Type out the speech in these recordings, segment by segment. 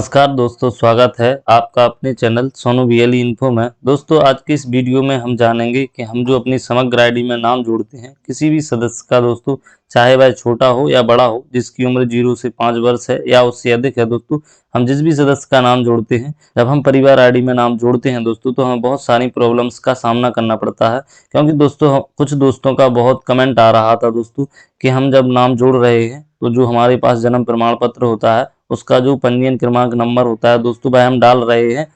नमस्कार दोस्तों, स्वागत है आपका अपने चैनल सोनू बीएलई इन्फो में। दोस्तों, आज की इस वीडियो में हम जानेंगे कि हम जो अपनी समग्र आईडी में नाम जोड़ते हैं किसी भी सदस्य का, दोस्तों चाहे वह छोटा हो या बड़ा हो, जिसकी उम्र 0 से 5 वर्ष है या उससे अधिक है, दोस्तों हम जिस भी सदस्य का नाम जोड़ते हैं, जब हम परिवार आईडी में नाम जोड़ते हैं दोस्तों, तो हमें बहुत सारी प्रॉब्लम्स का सामना करना पड़ता है। क्योंकि दोस्तों कुछ दोस्तों का बहुत कमेंट आ रहा था दोस्तों कि हम जब नाम जोड़ रहे हैं तो जो हमारे पास जन्म प्रमाण पत्र होता है उसका जो पंजीयन क्रमांक नंबर होता है दोस्तों, वह हम डाल रहे हैं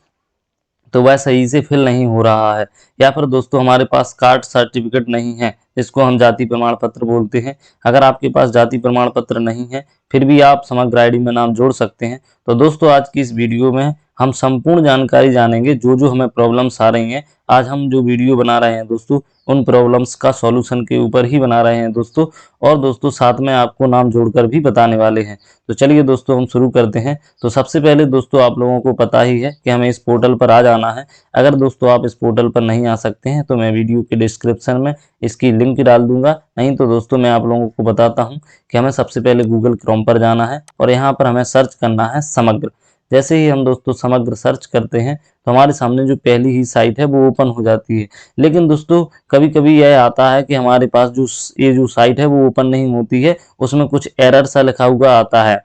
तो वह सही से फिल नहीं हो रहा है, या फिर दोस्तों हमारे पास कास्ट सर्टिफिकेट नहीं है, जिसको हम जाति प्रमाण पत्र बोलते हैं। अगर आपके पास जाति प्रमाण पत्र नहीं है फिर भी आप समग्र आईडी में नाम जोड़ सकते हैं। तो दोस्तों आज की इस वीडियो में हम संपूर्ण जानकारी जानेंगे, जो जो हमें प्रॉब्लम्स आ रही हैं। आज हम जो वीडियो बना रहे हैं दोस्तों, उन प्रॉब्लम्स का सॉल्यूशन के ऊपर ही बना रहे हैं दोस्तों, और दोस्तों साथ में आपको नाम जोड़कर भी बताने वाले हैं। तो चलिए दोस्तों हम शुरू करते हैं। तो सबसे पहले दोस्तों आप लोगों को पता ही है कि हमें इस पोर्टल पर आ जाना है। अगर दोस्तों आप इस पोर्टल पर नहीं आ सकते हैं तो मैं वीडियो के डिस्क्रिप्शन में इसकी लिंक डाल दूंगा। नहीं तो दोस्तों मैं आप लोगों को बताता हूं कि हमें सबसे पहले गूगल क्रोम पर जाना है और यहाँ पर हमें सर्च करना है समग्र। जैसे ही हम दोस्तों समग्र सर्च करते हैं तो हमारे सामने जो पहली ही साइट है वो ओपन हो जाती है। लेकिन दोस्तों कभी कभी यह आता है कि हमारे पास ये जो साइट है वो ओपन नहीं होती है, उसमें कुछ एरर सा लिखा हुआ आता है।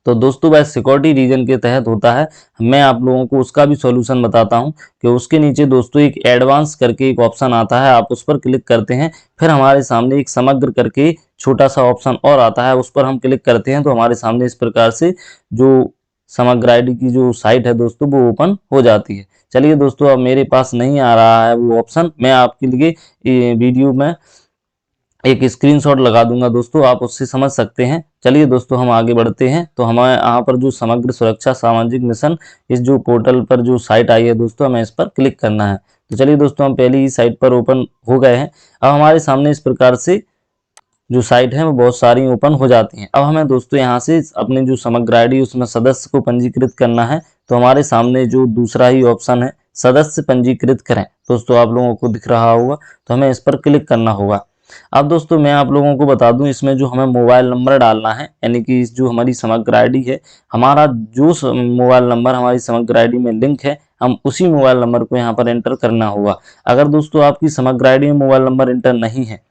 तो दोस्तों वह सिक्योरिटी रीजन के तहत होता है। मैं आप लोगों को उसका भी सॉल्यूशन बताता हूं कि उसके नीचे दोस्तों एक एडवांस करके एक ऑप्शन आता है, आप उस पर क्लिक करते हैं, फिर हमारे सामने एक समग्र करके छोटा सा ऑप्शन और आता है, उस पर हम क्लिक करते हैं तो हमारे सामने इस प्रकार से जो समग्र आईडी की जो साइट है दोस्तों वो ओपन हो जाती है। चलिए दोस्तों, अब मेरे पास नहीं आ रहा है वो ऑप्शन, मैं आपके लिए वीडियो में एक स्क्रीनशॉट लगा दूंगा दोस्तों, आप उससे समझ सकते हैं। चलिए दोस्तों हम आगे बढ़ते हैं। तो हमारे यहाँ पर जो समग्र सुरक्षा सामाजिक मिशन, इस जो पोर्टल पर जो साइट आई है दोस्तों, हमें इस पर क्लिक करना है। तो चलिए दोस्तों हम पहली ही साइट पर ओपन हो गए हैं। अब हमारे सामने इस प्रकार से जो साइट है वो बहुत सारी ओपन हो जाती हैं। अब हमें दोस्तों यहाँ से अपने जो समग्र आईडी उसमें सदस्य को पंजीकृत करना है। तो हमारे सामने जो दूसरा ही ऑप्शन है सदस्य पंजीकृत करें, दोस्तों आप लोगों को दिख रहा होगा, तो हमें इस पर क्लिक करना होगा। अब दोस्तों मैं आप लोगों को बता दूं, इसमें जो हमें मोबाइल नंबर डालना है, यानी कि इस जो हमारी समग्र आईडी है, हमारा जो मोबाइल नंबर हमारी समग्र आईडी में लिंक है, हम उसी मोबाइल नंबर को यहाँ पर एंटर करना होगा। अगर दोस्तों आपकी समग्र आईडी में मोबाइल नंबर एंटर नहीं है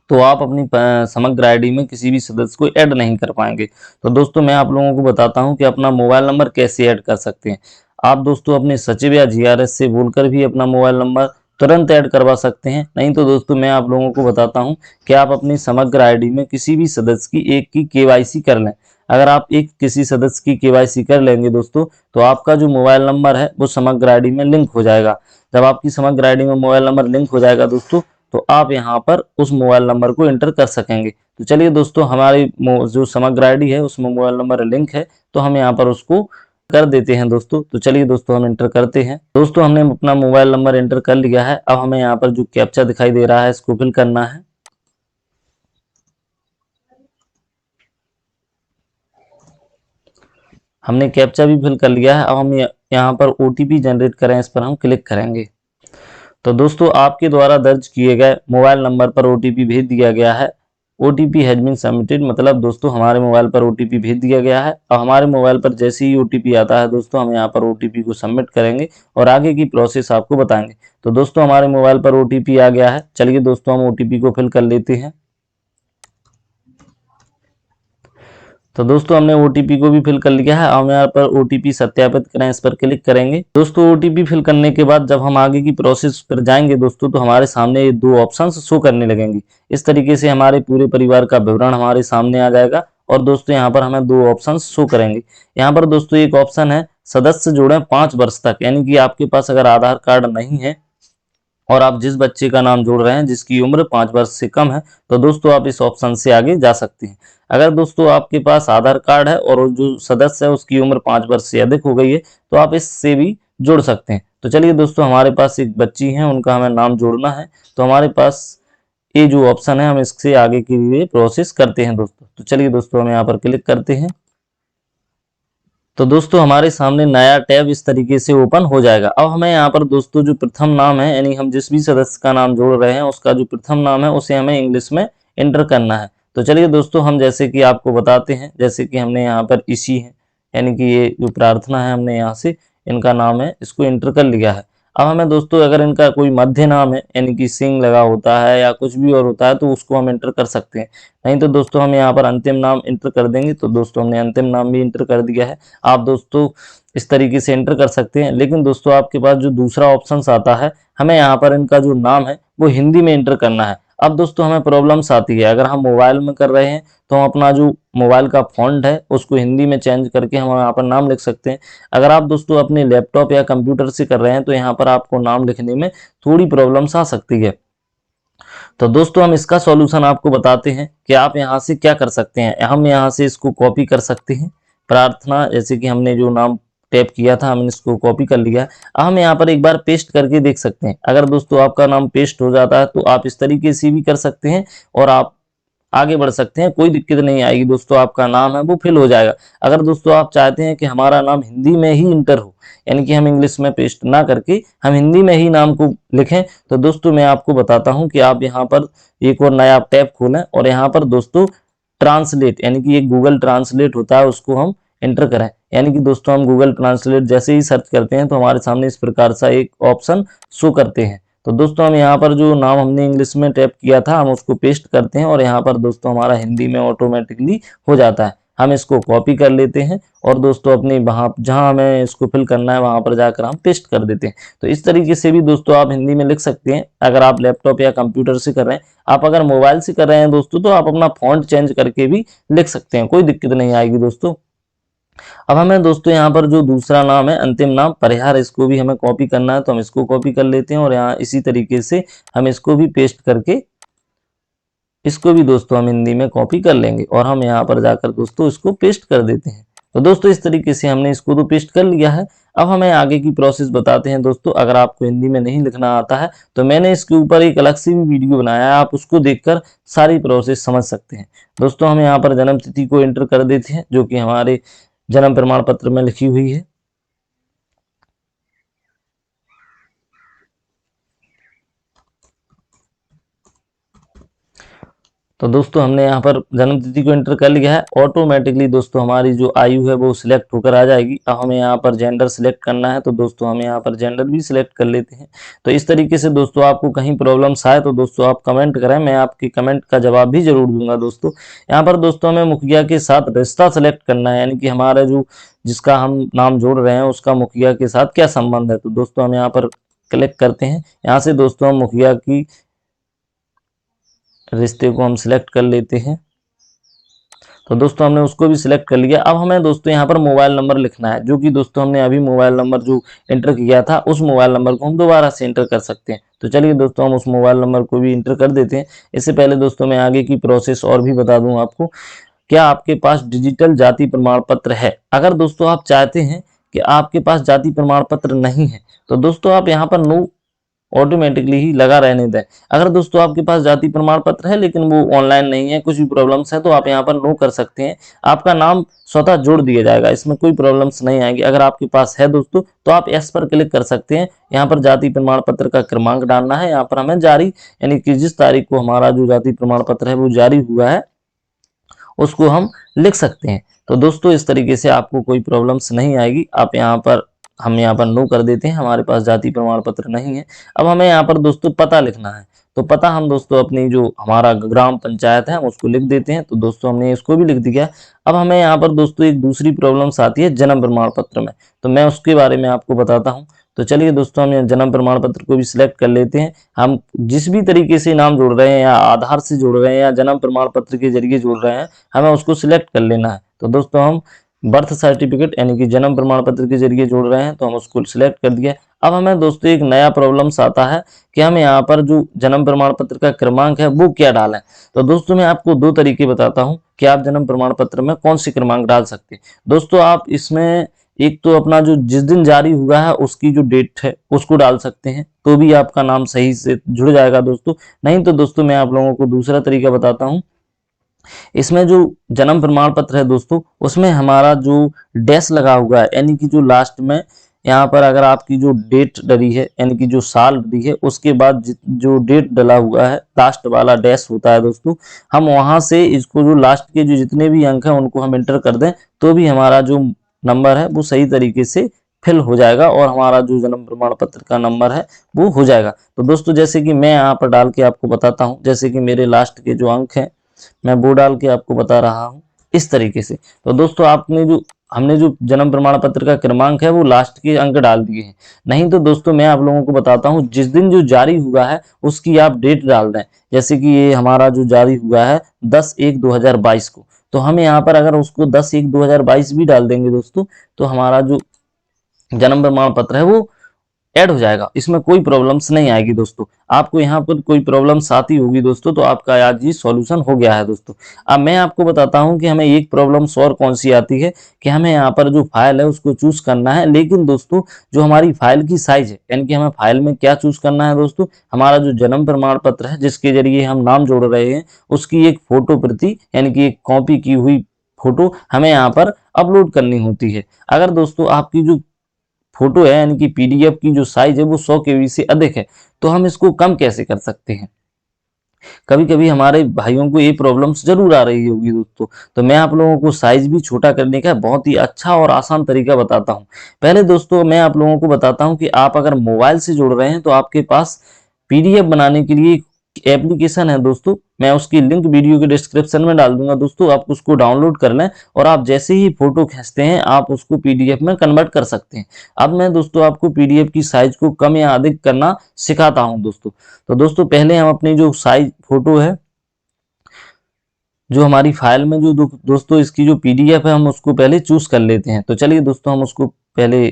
तो आप अपनी समग्र आईडी में किसी भी सदस्य को ऐड नहीं कर पाएंगे। तो दोस्तों मैं आप लोगों को बताता हूं कि अपना मोबाइल नंबर कैसे ऐड कर सकते हैं। आप दोस्तों अपने सचिव या जीआरएस से बोलकर भी अपना मोबाइल नंबर तुरंत ऐड करवा सकते हैं। नहीं तो दोस्तों मैं आप लोगों को बताता हूं कि आप अपनी समग्र आईडी में किसी भी सदस्य की एक की केवाईसी कर लें। अगर आप एक किसी सदस्य की केवाईसी कर लेंगे दोस्तों, तो आपका जो मोबाइल नंबर है वो समग्र आईडी में लिंक हो जाएगा। जब आपकी समग्र आईडी में मोबाइल नंबर लिंक हो जाएगा दोस्तों, तो आप यहाँ पर उस मोबाइल नंबर को एंटर कर सकेंगे। तो चलिए दोस्तों हमारी जो समग्र आईडी है उसमें मोबाइल नंबर लिंक है, तो हम यहाँ पर उसको कर देते हैं दोस्तों। तो चलिए दोस्तों हम एंटर करते हैं। दोस्तों हमने अपना मोबाइल नंबर एंटर कर लिया है। अब हमें यहाँ पर जो कैप्चा दिखाई दे रहा है इसको फिल करना है। हमने कैप्चा भी फिल कर लिया है। अब हम यहाँ पर ओटीपी जनरेट करें, इस पर हम क्लिक करेंगे। तो दोस्तों आपके द्वारा दर्ज किए गए मोबाइल नंबर पर ओटीपी भेज दिया गया है। ओटीपी हैज बीन सबमिटेड, मतलब दोस्तों हमारे मोबाइल पर ओटीपी भेज दिया गया है। अब हमारे मोबाइल पर जैसे ही ओटीपी आता है दोस्तों, हम यहाँ पर ओटीपी को सबमिट करेंगे और आगे की प्रोसेस आपको बताएंगे। तो दोस्तों हमारे मोबाइल पर ओटीपी आ गया है। चलिए दोस्तों हम ओटीपी को फिल कर लेते हैं। तो दोस्तों हमने ओटीपी को भी फिल कर लिया है। हम यहाँ पर ओटीपी सत्यापित करें, इस पर क्लिक करेंगे। दोस्तों ओटीपी फिल करने के बाद जब हम आगे की प्रोसेस पर जाएंगे दोस्तों, तो हमारे सामने दो ऑप्शंस शो करने लगेंगे। इस तरीके से हमारे पूरे परिवार का विवरण हमारे सामने आ जाएगा। और दोस्तों यहाँ पर हमें दो ऑप्शन शो करेंगे। यहाँ पर दोस्तों एक ऑप्शन है सदस्य जोड़ें 5 वर्ष तक, यानी कि आपके पास अगर आधार कार्ड नहीं है और आप जिस बच्चे का नाम जोड़ रहे हैं जिसकी उम्र 5 वर्ष से कम है, तो दोस्तों आप इस ऑप्शन से आगे जा सकते हैं। अगर दोस्तों आपके पास आधार कार्ड है और जो सदस्य है उसकी उम्र 5 वर्ष से अधिक हो गई है, तो आप इससे भी जोड़ सकते हैं। तो चलिए दोस्तों हमारे पास एक बच्ची है, उनका हमें नाम जोड़ना है, तो हमारे पास ये जो ऑप्शन है हम इससे आगे के लिए प्रोसेस करते हैं दोस्तों। तो चलिए दोस्तों हम यहाँ पर क्लिक करते हैं। तो दोस्तों हमारे सामने नया टैब इस तरीके से ओपन हो जाएगा। अब हमें यहाँ पर दोस्तों जो प्रथम नाम है, यानी हम जिस भी सदस्य का नाम जोड़ रहे हैं उसका जो प्रथम नाम है उसे हमें इंग्लिश में एंटर करना है। तो चलिए दोस्तों हम जैसे कि आपको बताते हैं, जैसे कि हमने यहाँ पर इसी है, यानी कि ये जो प्रार्थना है हमने यहाँ से इनका नाम है इसको एंटर कर लिया है। अब हमें दोस्तों अगर इनका कोई मध्य नाम है यानी कि सिंह लगा होता है या कुछ भी और होता है तो उसको हम एंटर कर सकते हैं। नहीं तो दोस्तों हम यहाँ पर अंतिम नाम एंटर कर देंगे। तो दोस्तों हमने अंतिम नाम भी एंटर कर दिया है। आप दोस्तों इस तरीके से एंटर कर सकते हैं। लेकिन दोस्तों आपके पास जो दूसरा ऑप्शन आता है, हमें यहाँ पर इनका जो नाम है वो हिंदी में एंटर करना है। अब दोस्तों हमें प्रॉब्लम्स आती है, अगर हम मोबाइल में कर रहे हैं तो हम अपना जो मोबाइल का फॉन्ट है उसको हिंदी में चेंज करके हम यहाँ पर नाम लिख सकते हैं। अगर आप दोस्तों अपने लैपटॉप या कंप्यूटर से कर रहे हैं तो यहाँ पर आपको नाम लिखने में थोड़ी प्रॉब्लम्स आ सकती है। तो दोस्तों हम इसका सॉल्यूशन आपको बताते हैं कि आप यहाँ से क्या कर सकते हैं। हम यहाँ से इसको कॉपी कर सकते हैं, प्रार्थना जैसे कि हमने जो नाम टैप किया था हमने इसको कॉपी कर लिया। अब हम यहाँ पर एक बार पेस्ट करके देख सकते हैं। अगर दोस्तों आपका नाम पेस्ट हो जाता है तो आप इस तरीके से भी कर सकते हैं और आप आगे बढ़ सकते हैं, कोई दिक्कत नहीं आएगी। दोस्तों आपका नाम है वो फिल हो जाएगा। अगर दोस्तों आप चाहते हैं कि हमारा नाम हिंदी में ही इंटर हो, यानी कि हम इंग्लिश में पेस्ट ना करके हम हिंदी में ही नाम को लिखें, तो दोस्तों मैं आपको बताता हूं कि आप यहाँ पर एक और नया टैब खोलें और यहाँ पर दोस्तों ट्रांसलेट यानी कि एक गूगल ट्रांसलेट होता है उसको हम एंटर करें। यानी कि दोस्तों हम गूगल ट्रांसलेट जैसे ही सर्च करते हैं तो हमारे सामने इस प्रकार सा एक ऑप्शन शो करते हैं। तो दोस्तों हम यहाँ पर जो नाम हमने इंग्लिश में टाइप किया था हम उसको पेस्ट करते हैं और यहाँ पर दोस्तों हमारा हिंदी में ऑटोमेटिकली हो जाता है। हम इसको कॉपी कर लेते हैं और दोस्तों अपनी वहाँ जहाँ हमें इसको फिल करना है वहाँ पर जाकर हम पेस्ट कर देते हैं। तो इस तरीके से भी दोस्तों आप हिंदी में लिख सकते हैं अगर आप लैपटॉप या कंप्यूटर से कर रहे हैं। आप अगर मोबाइल से कर रहे हैं दोस्तों तो आप अपना फॉन्ट चेंज करके भी लिख सकते हैं, कोई दिक्कत नहीं आएगी दोस्तों। अब हमें दोस्तों यहाँ पर जो दूसरा नाम है अंतिम नाम परिहार, इसको भी हमें कॉपी करना है तो हम इसको कॉपी कर लेते हैं और यहाँ इसी तरीके से हम इसको भी पेस्ट करके इसको भी दोस्तों हम हिंदी में कॉपी कर लेंगे और हम यहाँ पर जाकर दोस्तों इसको पेस्ट कर देते हैं। तो दोस्तों इस तरीके से हमने इसको तो पेस्ट कर लिया है। अब हमें आगे की प्रोसेस बताते हैं दोस्तों। अगर आपको हिंदी में नहीं लिखना आता है तो मैंने इसके ऊपर एक अलग से भी वीडियो बनाया है, आप उसको देखकर सारी प्रोसेस समझ सकते हैं। दोस्तों हम यहाँ पर जन्म तिथि को एंटर कर देते हैं जो कि हमारे जन्म प्रमाण पत्र में लिखी हुई है। तो दोस्तों हमने यहाँ पर जन्म तिथि को एंटर कर लिया है। ऑटोमेटिकली दोस्तों हमारी जो आयु है वो सिलेक्ट होकर आ जाएगी। अब हमें यहाँ पर जेंडर सिलेक्ट करना है तो दोस्तों हम यहाँ पर जेंडर भी सिलेक्ट कर लेते हैं। तो इस तरीके से दोस्तों आपको कहीं प्रॉब्लम्स आए तो दोस्तों आप कमेंट करें, मैं आपकी कमेंट का जवाब भी जरूर दूंगा। दोस्तों यहाँ पर दोस्तों हमें मुखिया के साथ रिश्ता सेलेक्ट करना है, यानी कि हमारा जो जिसका हम नाम जोड़ रहे हैं उसका मुखिया के साथ क्या संबंध है। तो दोस्तों हम यहाँ पर क्लिक करते हैं। यहाँ से दोस्तों हम मुखिया की रिश्ते को हम सिलेक्ट कर लेते हैं। तो दोस्तों हमने उसको भी सिलेक्ट कर लिया। अब हमें दोस्तों यहाँ पर मोबाइल नंबर लिखना है, जो कि दोस्तों हमने अभी मोबाइल नंबर जो एंटर किया था उस मोबाइल नंबर को हम दोबारा से एंटर कर सकते हैं। तो चलिए दोस्तों हम उस मोबाइल नंबर को भी एंटर कर देते हैं। इससे पहले दोस्तों मैं आगे की प्रोसेस और भी बता दूं आपको। क्या आपके पास डिजिटल जाति प्रमाण पत्र है? अगर दोस्तों आप चाहते हैं कि आपके पास जाति प्रमाण पत्र नहीं है तो दोस्तों आप यहाँ पर नो ऑटोमेटिकली ही लगा रहने दें। अगर दोस्तों आपके पास जाति प्रमाण पत्र है लेकिन वो ऑनलाइन नहीं है, कुछ भी प्रॉब्लम्स है, तो आप यहाँ पर नो कर सकते हैं। आपका नाम स्वतः जोड़ दिया जाएगा, इसमें कोई प्रॉब्लम्स नहीं आएगी। अगर आपके पास है दोस्तों तो आप एस पर क्लिक कर सकते हैं। यहाँ पर जाति प्रमाण पत्र का क्रमांक डालना है। यहाँ पर हमें जारी यानी कि जिस तारीख को हमारा जो जाति प्रमाण पत्र है वो जारी हुआ है उसको हम लिख सकते हैं। तो दोस्तों इस तरीके से आपको कोई प्रॉब्लम्स नहीं आएगी। आप यहाँ पर हम यहाँ पर नो कर देते हैं, हमारे पास जाति प्रमाण पत्र नहीं है। अब हमें यहाँ पर दोस्तों पता लिखना है। तो पता हम दोस्तों अपनी जो हमारा ग्राम पंचायत है हम उसको लिख देते हैं। तो दोस्तों हमने इसको भी लिख दिया। अब हमें यहाँ पर दोस्तों एक दूसरी प्रॉब्लम्स आती है जन्म प्रमाण पत्र में, तो मैं उसके बारे में आपको बताता हूँ। तो चलिए दोस्तों हम यहाँ जन्म प्रमाण पत्र को भी सिलेक्ट कर लेते हैं। हम जिस भी तरीके से नाम जोड़ रहे हैं या आधार से जोड़ रहे हैं या जन्म प्रमाण पत्र के जरिए जोड़ रहे हैं, हमें उसको सिलेक्ट कर लेना है। तो दोस्तों हम बर्थ सर्टिफिकेट यानी कि जन्म प्रमाण पत्र के जरिए जोड़ रहे हैं तो हम उसको सिलेक्ट कर दिया। अब हमें दोस्तों एक नया प्रॉब्लम्स आता है कि हम यहाँ पर जो जन्म प्रमाण पत्र का क्रमांक है वो क्या डालें। तो दोस्तों मैं आपको दो तरीके बताता हूँ कि आप जन्म प्रमाण पत्र में कौन सी क्रमांक डाल सकते हैं। दोस्तों आप इसमें एक तो अपना जो जिस दिन जारी हुआ है उसकी जो डेट है उसको डाल सकते हैं, तो भी आपका नाम सही से जुड़ जाएगा दोस्तों। नहीं तो दोस्तों मैं आप लोगों को दूसरा तरीका बताता हूँ। इसमें जो जन्म प्रमाण पत्र है दोस्तों उसमें हमारा जो डैश लगा हुआ है यानी कि जो लास्ट में यहाँ पर अगर आपकी जो डेट डली है यानी कि जो साल डली है उसके बाद जो डेट डला हुआ है लास्ट वाला डैश होता है दोस्तों, हम वहां से इसको जो लास्ट के जो जितने भी अंक हैं उनको हम एंटर कर दें तो भी हमारा जो नंबर है वो सही तरीके से फिल हो जाएगा और हमारा जो जन्म प्रमाण पत्र का नंबर है वो हो जाएगा। तो दोस्तों जैसे कि मैं यहाँ पर डाल के आपको बताता हूँ, जैसे कि मेरे लास्ट के जो अंक हैं मैं वो डाल के आपको बता रहा हूँ इस तरीके से। तो दोस्तों हमने जो जन्म प्रमाण पत्र का क्रमांक है वो लास्ट के अंक डाल दिए हैं। नहीं तो दोस्तों मैं आप लोगों को बताता हूँ, जिस दिन जो जारी हुआ है उसकी आप डेट डाल दें। जैसे कि ये हमारा जो जारी हुआ है 10/1/2022 को, तो हमें यहाँ पर अगर उसको 10/1/2022 भी डाल देंगे दोस्तों, तो हमारा जो जन्म प्रमाण पत्र है वो ऐड हो जाएगा, इसमें कोई प्रॉब्लम्स नहीं आएगी दोस्तों। आपको यहाँ पर कोई प्रॉब्लम्स आती होगी दोस्तों तो आपका आज ही सॉल्यूशन हो गया है दोस्तों। अब मैं आपको बताता हूँ कि हमें एक प्रॉब्लम्स और कौन सी आती है कि हमें यहाँ पर जो फाइल है उसको चूज करना है, लेकिन दोस्तों जो हमारी फाइल की साइज है, यानी कि हमें फाइल में क्या चूज करना है दोस्तों, हमारा जो जन्म प्रमाण पत्र है जिसके जरिए हम नाम जोड़ रहे हैं उसकी एक फोटो प्रति यानी कि एक कॉपी की हुई फोटो हमें यहाँ पर अपलोड करनी होती है। अगर दोस्तों आपकी जो फोटो है यानी कि पीडीएफ की जो साइज है वो 100 केबी से अधिक है, तो हम इसको कम कैसे कर सकते हैं। कभी कभी हमारे भाइयों को ये प्रॉब्लम्स जरूर आ रही होगी दोस्तों, तो मैं आप लोगों को साइज भी छोटा करने का बहुत ही अच्छा और आसान तरीका बताता हूं। पहले दोस्तों मैं आप लोगों को बताता हूं कि आप अगर मोबाइल से जुड़ रहे हैं तो आपके पास पीडीएफ बनाने के लिए एप्लीकेशन है दोस्तों, मैं उसकी लिंक वीडियो के डिस्क्रिप्शन में डाल दूंगा दोस्तों, आप उसको डाउनलोड कर लें और आप जैसे ही फोटो खींचते हैं आप उसको पीडीएफ में कन्वर्ट कर सकते हैं। अब मैं दोस्तों आपको पीडीएफ की साइज को कम या अधिक करना सिखाता हूं दोस्तों। तो दोस्तों पहले हम अपनी जो साइज फोटो है जो हमारी फाइल में जो दोस्तों इसकी जो पीडीएफ है हम उसको पहले चूज कर लेते हैं। तो चलिए दोस्तों हम उसको पहले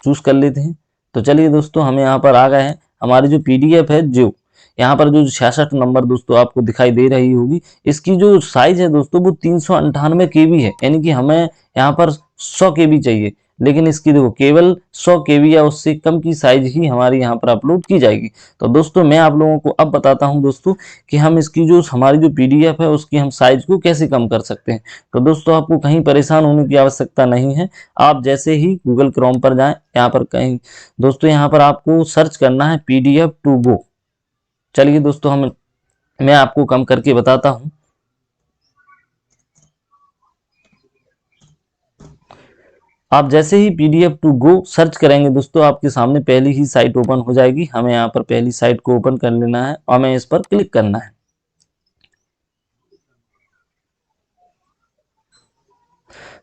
चूज कर लेते हैं। तो चलिए दोस्तों हम यहाँ पर आ गए हैं, हमारी जो पीडीएफ है जो यहाँ पर जो 66 नंबर दोस्तों आपको दिखाई दे रही होगी, इसकी जो साइज है दोस्तों वो 398 KB है, यानी कि हमें यहाँ पर 100 KB चाहिए, लेकिन इसकी देखो केवल 100 KB या उससे कम की साइज ही हमारी यहाँ पर अपलोड की जाएगी। तो दोस्तों मैं आप लोगों को अब बताता हूँ दोस्तों कि हम इसकी जो हमारी जो पीडीएफ है उसकी हम साइज को कैसे कम कर सकते हैं। तो दोस्तों आपको कहीं परेशान होने की आवश्यकता नहीं है, आप जैसे ही गूगल क्रोम पर जाएं, यहाँ पर कहीं दोस्तों यहाँ पर आपको सर्च करना है पीडीएफ टू गो। चलिए दोस्तों मैं आपको कम करके बताता हूं। आप जैसे ही पीडीएफ टू गो सर्च करेंगे दोस्तों आपके सामने पहली ही साइट ओपन हो जाएगी। हमें यहाँ पर पहली साइट को ओपन कर लेना है और हमें इस पर क्लिक करना है।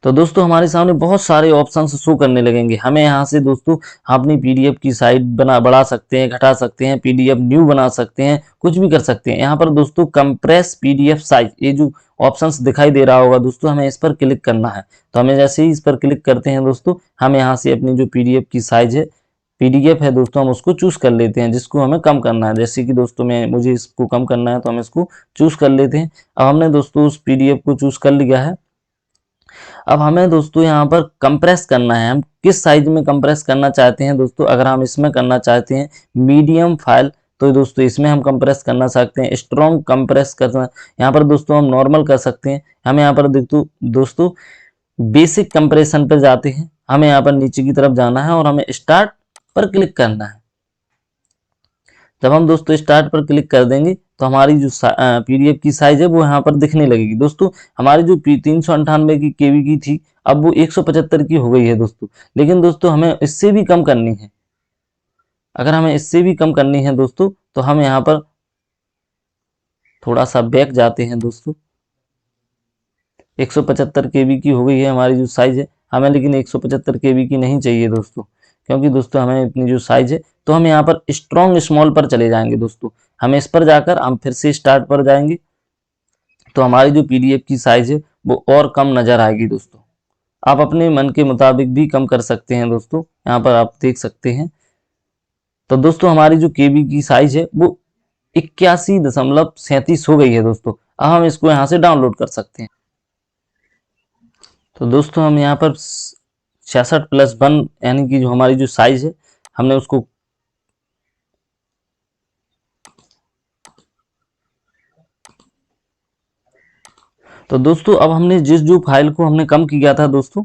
तो दोस्तों हमारे सामने बहुत सारे ऑप्शंस शो करने लगेंगे। हमें यहाँ से दोस्तों अपनी पीडीएफ की साइज बढ़ा सकते हैं, घटा सकते हैं, पीडीएफ न्यू बना सकते हैं, कुछ भी कर सकते हैं। यहाँ पर दोस्तों कंप्रेस पीडीएफ साइज ये जो ऑप्शंस दिखाई दे रहा होगा दोस्तों, हमें इस पर क्लिक करना है। तो हमें जैसे ही इस पर क्लिक करते हैं दोस्तों, हम यहाँ से अपनी जो पीडीएफ की साइज है पीडीएफ है दोस्तों हम उसको चूज कर लेते हैं जिसको हमें कम करना है। जैसे कि दोस्तों मुझे इसको कम करना है तो हम इसको चूज कर लेते हैं। अब हमने दोस्तों उस पीडीएफ को चूज कर लिया है। अब हमें दोस्तों यहाँ पर कंप्रेस करना है, हम किस साइज में कंप्रेस करना चाहते हैं दोस्तों। अगर हम इसमें करना चाहते हैं मीडियम फाइल तो दोस्तों इसमें हम कंप्रेस करना सकते हैं। स्ट्रॉन्ग कंप्रेस करना यहाँ पर दोस्तों हम नॉर्मल कर सकते हैं। हमें यहाँ पर दोस्तों बेसिक कंप्रेशन पर जाते हैं, हमें यहाँ पर नीचे की तरफ जाना है और हमें स्टार्ट पर क्लिक करना है। जब हम दोस्तों स्टार्ट पर क्लिक कर देंगे तो हमारी जो पीडीएफ की साइज है वो यहाँ पर दिखने लगेगी दोस्तों। हमारी जो 398 की केबी की थी अब वो 175 की हो गई है दोस्तों, लेकिन दोस्तों हमें इससे भी कम करनी है। अगर हमें इससे भी कम करनी है दोस्तों तो हम यहाँ पर थोड़ा सा बैक जाते हैं दोस्तों। 175 केबी की हो गई है हमारी जो साइज है, हमें लेकिन 175 केबी की नहीं चाहिए दोस्तों, क्योंकि दोस्तों हमें इतनी जो साइज है तो हम यहाँ पर स्ट्रॉन्ग स्मॉल पर चले जाएंगे दोस्तों। हम इस पर जाकर हम फिर से स्टार्ट पर जाएंगे तो हमारी जो पीडीएफ की साइज है वो और कम नजर आएगी दोस्तों। आप अपने मन के मुताबिक भी कम कर सकते हैं दोस्तों, यहाँ पर आप देख सकते हैं। तो दोस्तों हमारी जो केबी की साइज है वो 81.37 हो गई है दोस्तों। अब हम इसको यहाँ से डाउनलोड कर सकते हैं। तो दोस्तों हम यहाँ पर 66+1 यानी कि जो हमारी जो साइज है हमने उसको तो दोस्तों अब हमने जो फाइल को हमने कम किया था दोस्तों,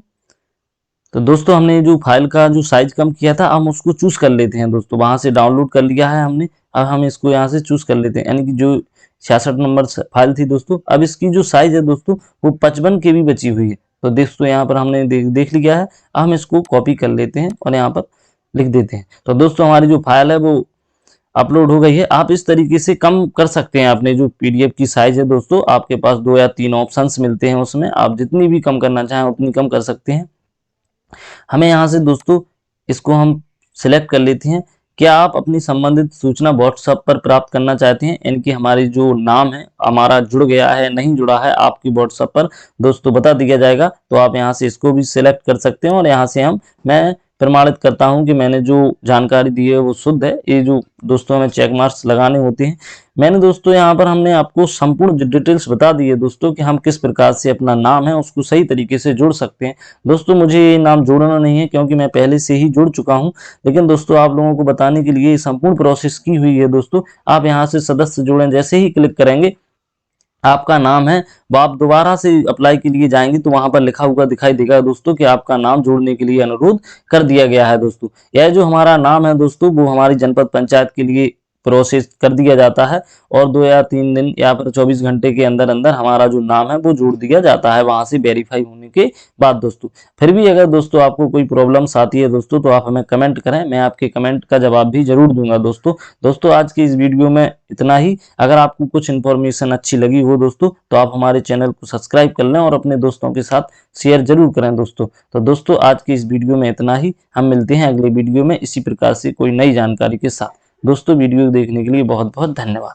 तो दोस्तों हमने जो फाइल का जो साइज कम किया था हम उसको चूज कर लेते हैं दोस्तों। वहां से डाउनलोड कर लिया है हमने, अब हम इसको यहाँ से चूज कर लेते हैं। यानी कि जो 66 नंबर फाइल थी दोस्तों, अब इसकी जो साइज है दोस्तों वो 55 केबी बची हुई है। तो दोस्तों यहाँ पर हमने देख लिया है। हम इसको कॉपी कर लेते हैं और यहाँ पर लिख देते हैं। तो दोस्तों हमारी जो फाइल है वो अपलोड हो गई है। आप इस तरीके से कम कर सकते हैं अपने जो पीडीएफ की साइज है दोस्तों। आपके पास 2 या 3 ऑप्शंस मिलते हैं, उसमें आप जितनी भी कम करना चाहें उतनी कम कर सकते हैं। हमें यहाँ से दोस्तों इसको हम सिलेक्ट कर लेते हैं। क्या आप अपनी संबंधित सूचना व्हाट्सएप पर प्राप्त करना चाहते हैं, यानी कि हमारी जो नाम है हमारा जुड़ गया है नहीं जुड़ा है, आपकी व्हाट्सएप पर दोस्तों बता दिया जाएगा। तो आप यहाँ से इसको भी सिलेक्ट कर सकते हैं और यहाँ से मैं प्रमाणित करता हूं कि मैंने जो जानकारी दी है वो शुद्ध है। ये जो दोस्तों हमें चेक मार्क्स लगाने होते हैं, मैंने दोस्तों यहाँ पर हमने आपको संपूर्ण डिटेल्स बता दी है दोस्तों कि हम किस प्रकार से अपना नाम है उसको सही तरीके से जोड़ सकते हैं। दोस्तों मुझे ये नाम जोड़ना नहीं है क्योंकि मैं पहले से ही जुड़ चुका हूं, लेकिन दोस्तों आप लोगों को बताने के लिए संपूर्ण प्रोसेस की हुई है दोस्तों। आप यहाँ से सदस्य जोड़ें जैसे ही क्लिक करेंगे, आपका नाम है वो आप दोबारा से अप्लाई के लिए जाएंगे तो वहां पर लिखा हुआ दिखाई देगा दोस्तों कि आपका नाम जोड़ने के लिए अनुरोध कर दिया गया है दोस्तों। यह जो हमारा नाम है दोस्तों वो हमारी जनपद पंचायत के लिए प्रोसेस कर दिया जाता है और 2 या 3 दिन या फिर 24 घंटे के अंदर अंदर हमारा जो नाम है वो जोड़ दिया जाता है वहां से वेरीफाई होने के बाद दोस्तों। फिर भी अगर दोस्तों आपको कोई प्रॉब्लम्स आती है दोस्तों तो आप हमें कमेंट करें, मैं आपके कमेंट का जवाब भी जरूर दूंगा दोस्तों आज की इस वीडियो में इतना ही। अगर आपको कुछ इन्फॉर्मेशन अच्छी लगी हो दोस्तों तो आप हमारे चैनल को सब्सक्राइब कर लें और अपने दोस्तों के साथ शेयर जरूर करें दोस्तों। तो दोस्तों आज की इस वीडियो में इतना ही, हम मिलते हैं अगले वीडियो में इसी प्रकार से कोई नई जानकारी के साथ। दोस्तों वीडियो देखने के लिए बहुत बहुत धन्यवाद।